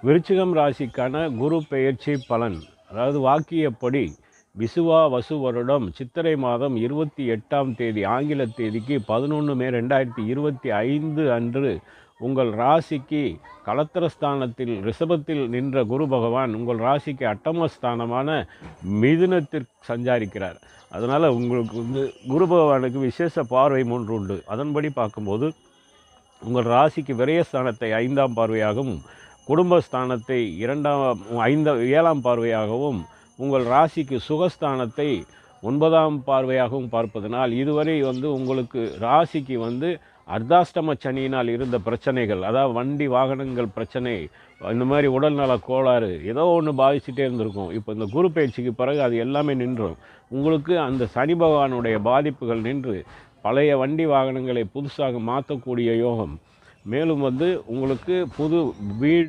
விருச்சிகம் ராசிக்கான குரு பெயர்ச்சி பலன். அதாவது வாக்கியப்படி விசுவா வசு வருடம் சித்திரை மாதம் 28ஆம் தேதி ஆங்கில தேதிக்கு 11 மே 2025 அன்று உங்கள் ராசிக்கு கலத்திரஸ்தானத்தில் ரிஷபத்தில் நின்ற குரு பகவான் உங்கள் ராசிக்கு அட்டமஸ்தானமான மிதுனத்திற்கு சஞ்சாரிக்கிறார். அதனால் உங்களுக்கு வந்து குரு பகவானுக்கு விசேஷ பார்வை 3 உண்டு. அதன்படி பார்க்கும்போது உங்கள் ராசிக்கு விரயஸ்தானத்தை 5ஆம் பார்வையாகவும் குடும்பஸ்தானத்தை 7ஆம் பார்வையாகவும் உங்கள் ராசிக்கு சுகஸ்தானத்தை 9ஆம் பார்வையாகவும் பார்ப்பதனால் இதுவரை உங்களுக்கு ராசிக்கு அர்த்தாஷ்டம சனியினால் இருந்த பிரச்சனைகள், அதாவது வண்டி வாகனங்கள் பிரச்சனை, இந்த மாதிரி உடல்நல கோளாறு ஏதோ ஒன்று பாதிச்சுட்டே இருந்திருக்கும். இப்போ இந்த குரு பயிற்சிக்கு பிறகு அது எல்லாமே நின்றும். உங்களுக்கு அந்த சனி பகவானுடைய பாதிப்புகள் நின்று பழைய வண்டி வாகனங்களை புதுசாக மாற்றக்கூடிய யோகம், மேலும் உங்களுக்கு புது வீடு